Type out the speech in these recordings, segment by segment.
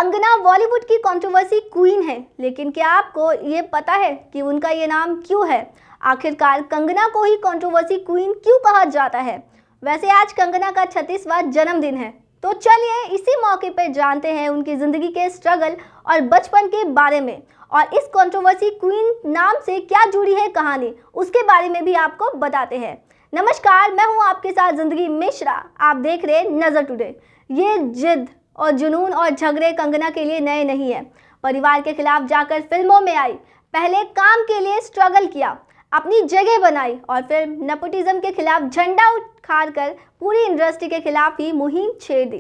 कंगना बॉलीवुड की controversy queen है, लेकिन क्या आपको ये पता है कि उनका ये नाम क्यों है? आखिरकार कंगना को ही कंट्रोवर्सी क्वीन क्यों कहा जाता है? वैसे आज कंगना का 36वां जन्मदिन है, तो चलिए इसी मौके पर जानते हैं उनकी ज़िंदगी के स्ट्रगल और बचपन के बारे में, और इस कंट्रोवर्सी क्वीन नाम से क्या जुड़ी है कहानी, उसके बारे में भी आपको बताते हैं। नमस्कार, मैं हूँ आपके साथ जिंदगी मिश्रा। आप देख रहे नज़र टुडे। ये जिद और जुनून और झगड़े कंगना के लिए नए नहीं है। परिवार के खिलाफ जाकर फिल्मों में आई, पहले काम के लिए स्ट्रगल किया, अपनी जगह बनाई और फिर नेपोटिज्म के खिलाफ झंडा उठाकर पूरी इंडस्ट्री के खिलाफ ही मुहिम छेड़ दी।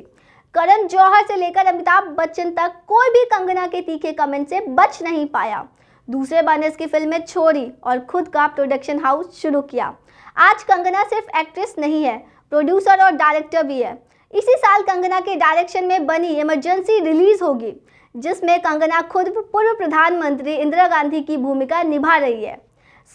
करण जौहर से लेकर अमिताभ बच्चन तक कोई भी कंगना के तीखे कमेंट से बच नहीं पाया। दूसरे बनर्स की फिल्में छोड़ी और खुद का प्रोडक्शन हाउस शुरू किया। आज कंगना सिर्फ एक्ट्रेस नहीं है, प्रोड्यूसर और डायरेक्टर भी है। इसी साल कंगना के डायरेक्शन में बनी इमरजेंसी रिलीज होगी, जिसमें कंगना खुद पूर्व प्रधानमंत्री इंदिरा गांधी की भूमिका निभा रही है।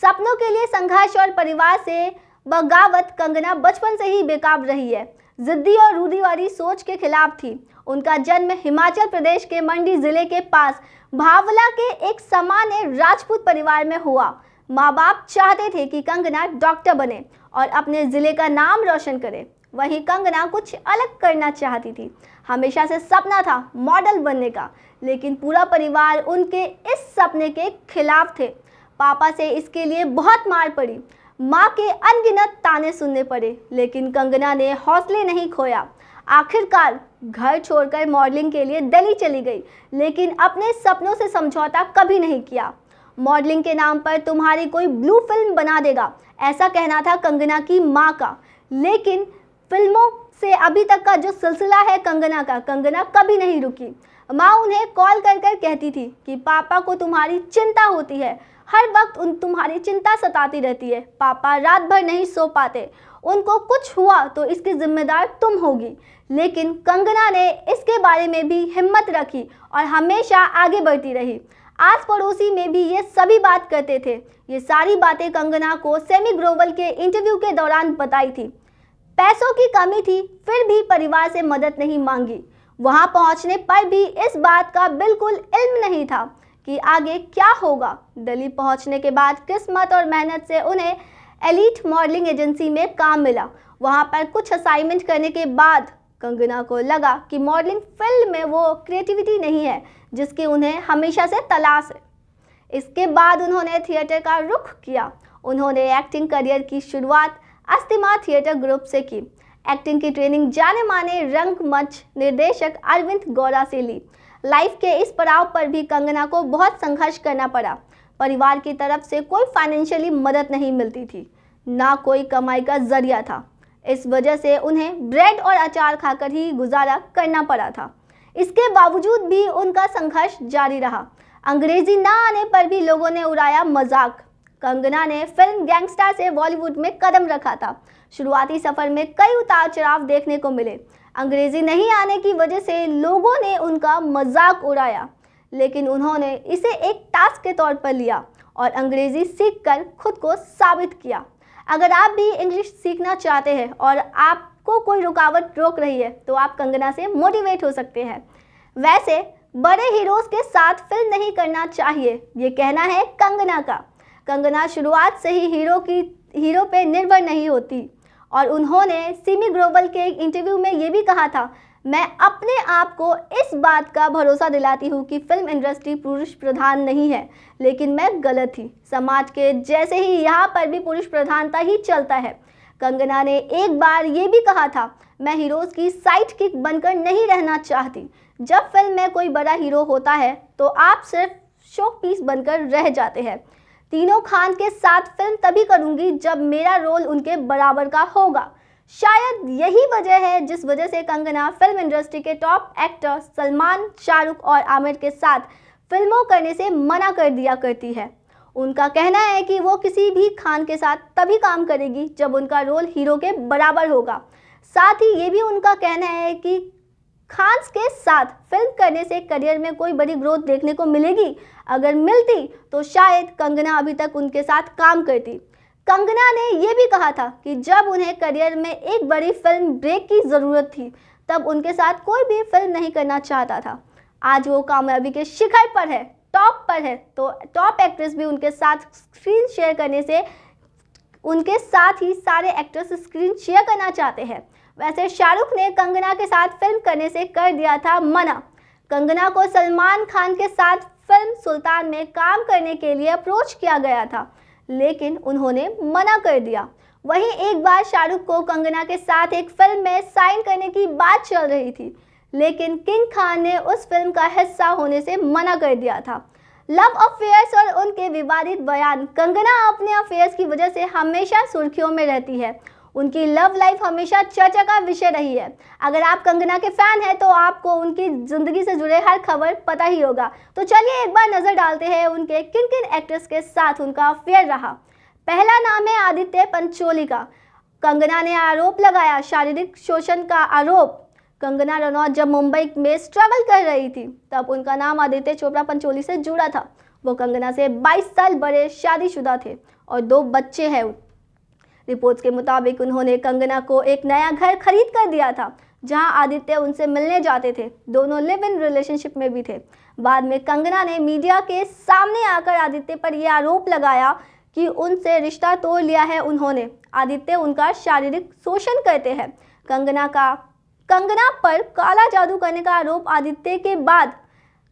सपनों के लिए संघर्ष और परिवार से बगावत कंगना बचपन से ही बेकाब रही है। जिद्दी और रूढ़िवादी सोच के खिलाफ थी। उनका जन्म हिमाचल प्रदेश के मंडी जिले के पास भावला के एक सामान्य राजपूत परिवार में हुआ। माँ बाप चाहते थे कि कंगना डॉक्टर बने और अपने ज़िले का नाम रोशन करे। वहीं कंगना कुछ अलग करना चाहती थी। हमेशा से सपना था मॉडल बनने का, लेकिन पूरा परिवार उनके इस सपने के खिलाफ थे। पापा से इसके लिए बहुत मार पड़ी, माँ के अनगिनत ताने सुनने पड़े, लेकिन कंगना ने हौसले नहीं खोया। आखिरकार घर छोड़कर मॉडलिंग के लिए दिल्ली चली गई, लेकिन अपने सपनों से समझौता कभी नहीं किया। मॉडलिंग के नाम पर तुम्हारी कोई ब्लू फिल्म बना देगा, ऐसा कहना था कंगना की माँ का। लेकिन फिल्मों से अभी तक का जो सिलसिला है कंगना का, कंगना कभी नहीं रुकी। माँ उन्हें कॉल कर कर कहती थी कि पापा को तुम्हारी चिंता होती है, हर वक्त तुम्हारी चिंता सताती रहती है। पापा रात भर नहीं सो पाते, उनको कुछ हुआ तो इसकी जिम्मेदार तुम होगी। लेकिन कंगना ने इसके बारे में भी हिम्मत रखी और हमेशा आगे बढ़ती रही। आस पड़ोसी में भी ये सभी बात करते थे। ये सारी बातें कंगना को सेमी ग्लोबल के इंटरव्यू के दौरान बताई थी। पैसों की कमी थी, फिर भी परिवार से मदद नहीं मांगी। वहां पहुंचने पर भी इस बात का बिल्कुल इल्म नहीं था कि आगे क्या होगा। दिल्ली पहुंचने के बाद किस्मत और मेहनत से उन्हें एलीट मॉडलिंग एजेंसी में काम मिला। वहां पर कुछ असाइनमेंट करने के बाद कंगना को लगा कि मॉडलिंग फील्ड में वो क्रिएटिविटी नहीं है जिसकी उन्हें हमेशा से तलाश है। इसके बाद उन्होंने थिएटर का रुख किया। उन्होंने एक्टिंग करियर की शुरुआत अस्तिमा थिएटर ग्रुप से की। एक्टिंग की ट्रेनिंग जाने माने रंगमंच निर्देशक अरविंद गौड़ा से ली। लाइफ के इस पड़ाव पर भी कंगना को बहुत संघर्ष करना पड़ा। परिवार की तरफ से कोई फाइनेंशियली मदद नहीं मिलती थी, ना कोई कमाई का जरिया था। इस वजह से उन्हें ब्रेड और अचार खाकर ही गुजारा करना पड़ा था। इसके बावजूद भी उनका संघर्ष जारी रहा। अंग्रेजी ना आने पर भी लोगों ने उड़ाया मजाक। कंगना ने फिल्म गैंगस्टर से बॉलीवुड में कदम रखा था। शुरुआती सफर में कई उतार चढ़ाव देखने को मिले। अंग्रेजी नहीं आने की वजह से लोगों ने उनका मजाक उड़ाया, लेकिन उन्होंने इसे एक टास्क के तौर पर लिया और अंग्रेजी सीखकर खुद को साबित किया। अगर आप भी इंग्लिश सीखना चाहते हैं और आपको कोई रुकावट रोक रही है, तो आप कंगना से मोटिवेट हो सकते हैं। वैसे बड़े हीरोज के साथ फिल्म नहीं करना चाहिए, ये कहना है कंगना का। कंगना शुरुआत से ही हीरो पे निर्भर नहीं होती और उन्होंने सेमी ग्लोबल के एक इंटरव्यू में ये भी कहा था, मैं अपने आप को इस बात का भरोसा दिलाती हूँ कि फिल्म इंडस्ट्री पुरुष प्रधान नहीं है, लेकिन मैं गलत थी। समाज के जैसे ही यहाँ पर भी पुरुष प्रधानता ही चलता है। कंगना ने एक बार ये भी कहा था, मैं हीरोज की साइड किक बनकर नहीं रहना चाहती। जब फिल्म में कोई बड़ा हीरो होता है तो आप सिर्फ शो पीस बनकर रह जाते हैं। तीनों खान के साथ फिल्म तभी करूंगी जब मेरा रोल उनके बराबर का होगा। शायद यही वजह है जिस वजह से कंगना फिल्म इंडस्ट्री के टॉप एक्टर सलमान, शाहरुख और आमिर के साथ फिल्मों करने से मना कर दिया करती है। उनका कहना है कि वो किसी भी खान के साथ तभी काम करेगी जब उनका रोल हीरो के बराबर होगा। साथ ही ये भी उनका कहना है कि खान्स के साथ फिल्म करने से करियर में कोई बड़ी ग्रोथ देखने को मिलेगी। अगर मिलती तो शायद कंगना अभी तक उनके साथ काम करती। कंगना ने यह भी कहा था कि जब उन्हें करियर में एक बड़ी फिल्म ब्रेक की ज़रूरत थी, तब उनके साथ कोई भी फिल्म नहीं करना चाहता था। आज वो कामयाबी के शिखर पर है, टॉप पर है। तो टॉप एक्ट्रेस भी उनके साथ स्क्रीन शेयर करने से उनके साथ ही सारे एक्टर्स स्क्रीन शेयर करना चाहते हैं। वैसे शाहरुख ने कंगना के साथ फिल्म करने से कर दिया था मना। कंगना को सलमान खान के साथ फिल्म सुल्तान में काम करने के लिए अप्रोच किया गया था, लेकिन उन्होंने मना कर दिया। वहीं एक बार शाहरुख को कंगना के साथ एक फिल्म में साइन करने की बात चल रही थी, लेकिन किंग खान ने उस फिल्म का हिस्सा होने से मना कर दिया था। लव अफेयर्स और उनके विवादित बयान। कंगना अपने अफेयर्स की वजह से हमेशा सुर्खियों में रहती है। उनकी लव लाइफ हमेशा चर्चा का विषय रही है। अगर आप कंगना के फैन हैं तो आपको उनकी ज़िंदगी से जुड़े हर खबर पता ही होगा। तो चलिए एक बार नज़र डालते हैं उनके किन किन एक्ट्रेस के साथ उनका अफेयर रहा। पहला नाम है आदित्य पंचोली का। कंगना ने आरोप लगाया शारीरिक शोषण का आरोप। कंगना रनौत जब मुंबई में स्ट्रगल कर रही थी तब उनका नाम आदित्य चोपड़ा पंचोली से जुड़ा था। वो कंगना से 22 साल बड़े, शादीशुदा थे और 2 बच्चे हैं। रिपोर्ट्स के मुताबिक उन्होंने कंगना को एक नया घर खरीद कर दिया था, जहां आदित्य उनसे मिलने जाते थे। दोनों लिव इन रिलेशनशिप में भी थे। बाद में कंगना ने मीडिया के सामने आकर आदित्य पर यह आरोप लगाया कि उनसे रिश्ता तोड़ लिया है उन्होंने। आदित्य उनका शारीरिक शोषण करते हैं। कंगना पर काला जादू करने का आरोप आदित्य के बाद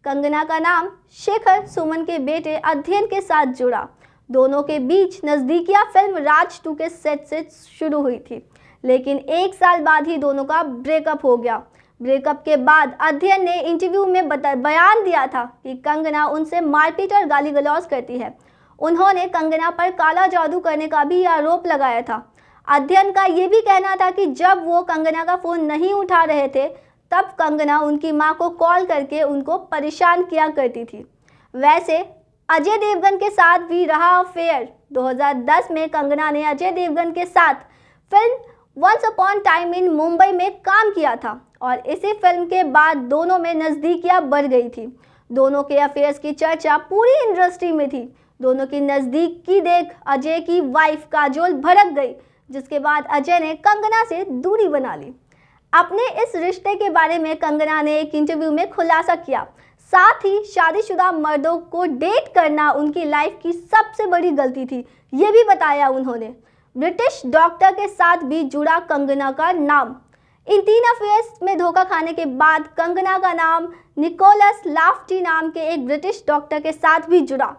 कंगना का नाम शेखर सुमन के बेटे अध्ययन के साथ जुड़ा। दोनों के बीच नज़दीकियां फिल्म राज 2 के सेट से शुरू हुई थी, लेकिन 1 साल बाद ही दोनों का ब्रेकअप हो गया। ब्रेकअप के बाद अध्ययन ने इंटरव्यू में बयान दिया था कि कंगना उनसे मारपीट और गाली गलौज करती है। उन्होंने कंगना पर काला जादू करने का भी आरोप लगाया था। अध्ययन का ये भी कहना था कि जब वो कंगना का फ़ोन नहीं उठा रहे थे तब कंगना उनकी मां को कॉल करके उनको परेशान किया करती थी। वैसे अजय देवगन के साथ भी रहा अफेयर। 2010 में कंगना ने अजय देवगन के साथ film once upon time in Mumbai में काम किया था और इसी फिल्म के बाद दोनों में नज़दीकियां बढ़ गई थी। दोनों के अफेयर्स की चर्चा पूरी इंडस्ट्री में थी। दोनों की नज़दीकी देख अजय की वाइफ काजोल भड़क गई, जिसके बाद अजय ने कंगना से दूरी बना ली। अपने इस रिश्ते के बारे में कंगना ने एक इंटरव्यू में खुलासा किया। साथ ही शादीशुदा मर्दों को डेट करना उनकी लाइफ की सबसे बड़ी गलती थी, ये भी बताया उन्होंने। ब्रिटिश डॉक्टर के साथ भी जुड़ा कंगना का नाम। इन 3 अफेयर्स में धोखा खाने के बाद कंगना का नाम निकोलस लाफ्टी नाम के एक ब्रिटिश डॉक्टर के साथ भी जुड़ा।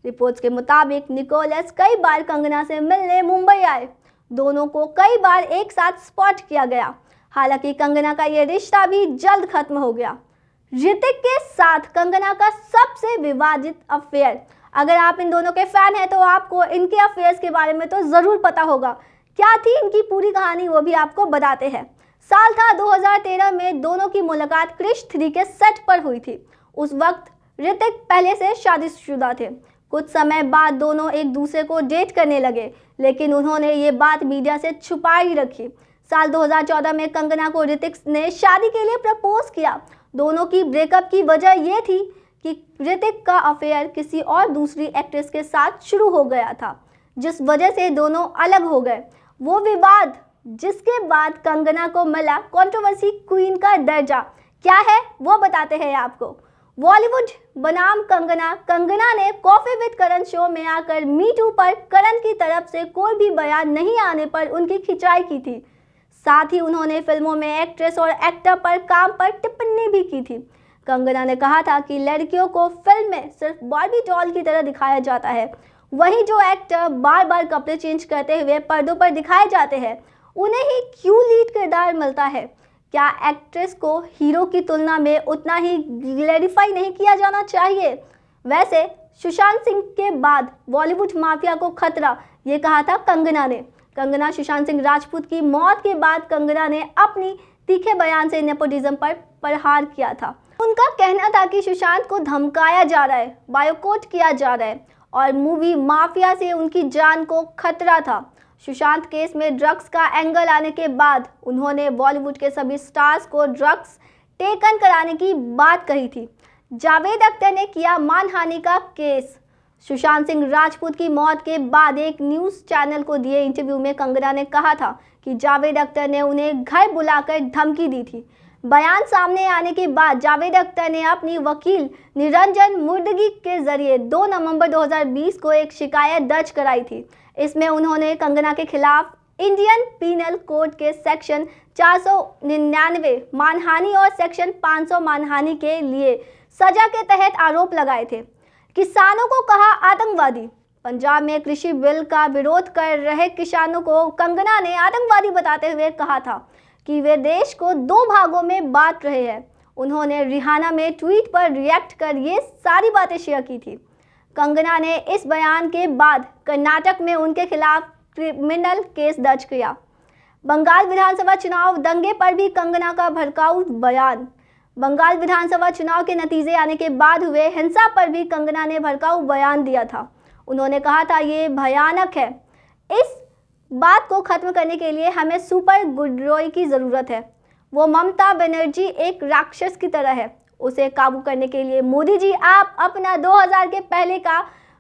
रिपोर्ट्स के मुताबिक निकोलस कई बार कंगना से मिलने मुंबई आए। दोनों को कई बार एक साथ स्पॉट किया गया। हालांकि कंगना का यह रिश्ता भी जल्द खत्म हो गया। ऋतिक के साथ कंगना का सबसे विवादित अफेयर। अगर आप इन दोनों के फैन हैं तो आपको इनके अफेयर्स के बारे में तो ज़रूर पता होगा। क्या थी इनकी पूरी कहानी वो भी आपको बताते हैं। साल था 2013 में दोनों की मुलाकात क्रिश 3 के सेट पर हुई थी। उस वक्त ऋतिक पहले से शादीशुदा थे। कुछ समय बाद दोनों एक दूसरे को डेट करने लगे, लेकिन उन्होंने ये बात मीडिया से छुपाई रखी। साल 2014 में कंगना को ऋतिक ने शादी के लिए प्रपोज किया। दोनों की ब्रेकअप की वजह यह थी कि ऋतिक का अफेयर किसी और दूसरी एक्ट्रेस के साथ शुरू हो गया था, जिस वजह से दोनों अलग हो गए। वो विवाद जिसके बाद कंगना को मिला कंट्रोवर्सी क्वीन का दर्जा, क्या है वो बताते हैं आपको। बॉलीवुड बनाम कंगना ने कॉफी विद करण शो में आकर मी टू पर करण की तरफ से कोई भी बयान नहीं आने पर उनकी खिंचाई की थी। साथ ही उन्होंने फिल्मों में एक्ट्रेस और एक्टर पर काम पर टिप्पणी भी की थी। कंगना ने कहा था कि लड़कियों को फिल्म में सिर्फ बार्बी डॉल की तरह दिखाया जाता है, वहीं जो एक्टर बार बार कपड़े चेंज करते हुए पर्दों पर दिखाए जाते हैं उन्हें ही क्यों लीड किरदार मिलता है। क्या एक्ट्रेस को हीरो की तुलना में उतना ही ग्लैरिफाई नहीं किया जाना चाहिए। वैसे सुशांत सिंह के बाद बॉलीवुड माफिया को खतरा, ये कहा था कंगना ने। कंगना सुशांत सिंह राजपूत की मौत के बाद कंगना ने अपनी तीखे बयान से नेपोटिज्म पर प्रहार किया था। उनका कहना था कि सुशांत को धमकाया जा रहा है, बायकॉट किया जा रहा है और मूवी माफिया से उनकी जान को खतरा था। सुशांत केस में ड्रग्स का एंगल आने के बाद उन्होंने बॉलीवुड के सभी स्टार्स को ड्रग्स टेकन कराने की बात कही थी। जावेद अख्तर ने किया मानहानि का केस। सुशांत सिंह राजपूत की मौत के बाद एक न्यूज़ चैनल को दिए इंटरव्यू में कंगना ने कहा था कि जावेद अख्तर ने उन्हें घर बुलाकर धमकी दी थी। बयान सामने आने के बाद जावेद अख्तर ने अपनी वकील निरंजन मुर्दगी के जरिए 2 नवंबर 2020 को एक शिकायत दर्ज कराई थी। इसमें उन्होंने कंगना के खिलाफ इंडियन पीनल कोड के सेक्शन 499 मानहानि और सेक्शन 500 मानहानि के लिए सजा के तहत आरोप लगाए थे। किसानों को कहा आतंकवादी। पंजाब में कृषि बिल का विरोध कर रहे किसानों को कंगना ने आतंकवादी बताते हुए कहा था कि वे देश को 2 भागों में बांट रहे हैं। उन्होंने रिहाना में ट्वीट पर रिएक्ट कर ये सारी बातें शेयर की थी। कंगना ने इस बयान के बाद कर्नाटक में उनके खिलाफ क्रिमिनल केस दर्ज किया। बंगाल विधानसभा चुनाव दंगे पर भी कंगना का भड़काऊ बयान। बंगाल विधानसभा चुनाव के नतीजे आने के बाद हुए हिंसा पर भी कंगना ने भड़काऊ बयान दिया था। उन्होंने कहा था, ये भयानक है। इस बात को खत्म करने के लिए हमें सुपर गुडरोई की ज़रूरत है। वो ममता बनर्जी एक राक्षस की तरह है। उसे काबू करने के लिए मोदी जी आप अपना 2000 के पहले का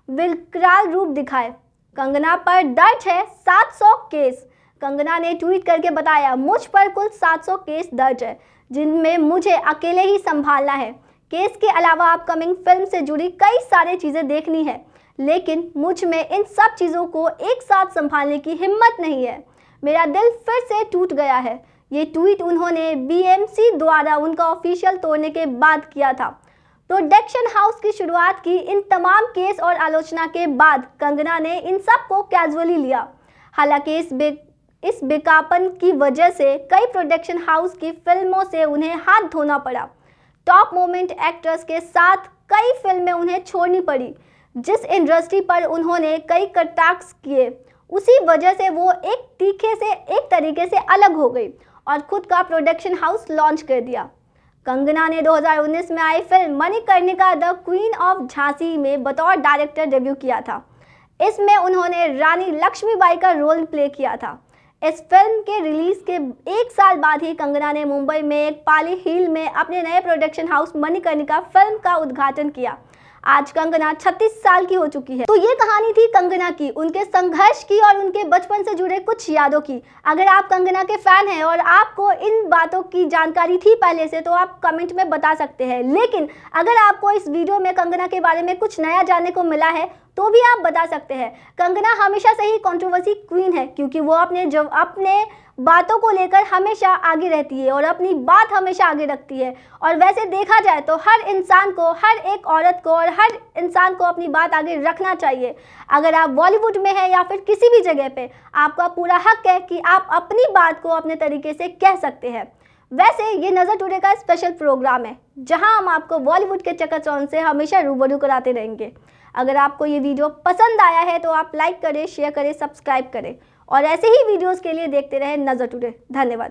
विकराल रूप दिखाए। कंगना पर दर्ज है 700 केस। कंगना ने ट्वीट करके बताया, मुझ पर कुल 700 केस दर्ज है जिनमें मुझे अकेले ही संभालना है। केस के अलावा अपकमिंग फिल्म से जुड़ी कई सारी चीज़ें देखनी है, लेकिन मुझ में इन सब चीज़ों को एक साथ संभालने की हिम्मत नहीं है। मेरा दिल फिर से टूट गया है। ये ट्वीट उन्होंने बीएमसी द्वारा उनका ऑफिशियल तोड़ने के बाद किया था। प्रोडक्शन हाउस की शुरुआत की इन तमाम केस और आलोचना के बाद कंगना ने इन सब को कैजुअली लिया। हालांकि इस बेकापन की वजह से कई प्रोडक्शन हाउस की फिल्मों से उन्हें हाथ धोना पड़ा। टॉप मोमेंट एक्टर्स के साथ कई फिल्में उन्हें छोड़नी पड़ी। जिस इंडस्ट्री पर उन्होंने कई कटाक्ष किए, उसी वजह से वो एक तरीके से अलग हो गई और खुद का प्रोडक्शन हाउस लॉन्च कर दिया। कंगना ने 2019 में आई film Manikarnika the queen of Jhansi में बतौर डायरेक्टर डेब्यू किया था। इसमें उन्होंने रानी लक्ष्मीबाई का रोल प्ले किया था। इस फिल्म के रिलीज के 1 साल बाद ही कंगना ने मुंबई में एक पाली हिल में अपने नए प्रोडक्शन हाउस मणिकर्णिका फिल्म का उद्घाटन किया। आज कंगना 36 साल की हो चुकी है। तो ये कहानी थी कंगना की, उनके संघर्ष की और उनके बचपन से जुड़े कुछ यादों की। अगर आप कंगना के फैन हैं और आपको इन बातों की जानकारी थी पहले से, तो आप कमेंट में बता सकते हैं। लेकिन अगर आपको इस वीडियो में कंगना के बारे में कुछ नया जानने को मिला है तो भी आप बता सकते हैं। कंगना हमेशा से ही कंट्रोवर्सी क्वीन है, क्योंकि वो अपने बातों को लेकर हमेशा आगे रहती है और अपनी बात हमेशा आगे रखती है। और वैसे देखा जाए तो हर इंसान को, हर एक औरत को और हर इंसान को अपनी बात आगे रखना चाहिए। अगर आप बॉलीवुड में हैं या फिर किसी भी जगह पे, आपका पूरा हक है कि आप अपनी बात को अपने तरीके से कह सकते हैं। वैसे ये नज़र टुडे का स्पेशल प्रोग्राम है, जहां हम आपको बॉलीवुड के चकाचौंध से हमेशा रूबरू कराते रहेंगे। अगर आपको ये वीडियो पसंद आया है तो आप लाइक करें, शेयर करें, सब्सक्राइब करें और ऐसे ही वीडियोस के लिए देखते रहें नज़र टुडे। धन्यवाद।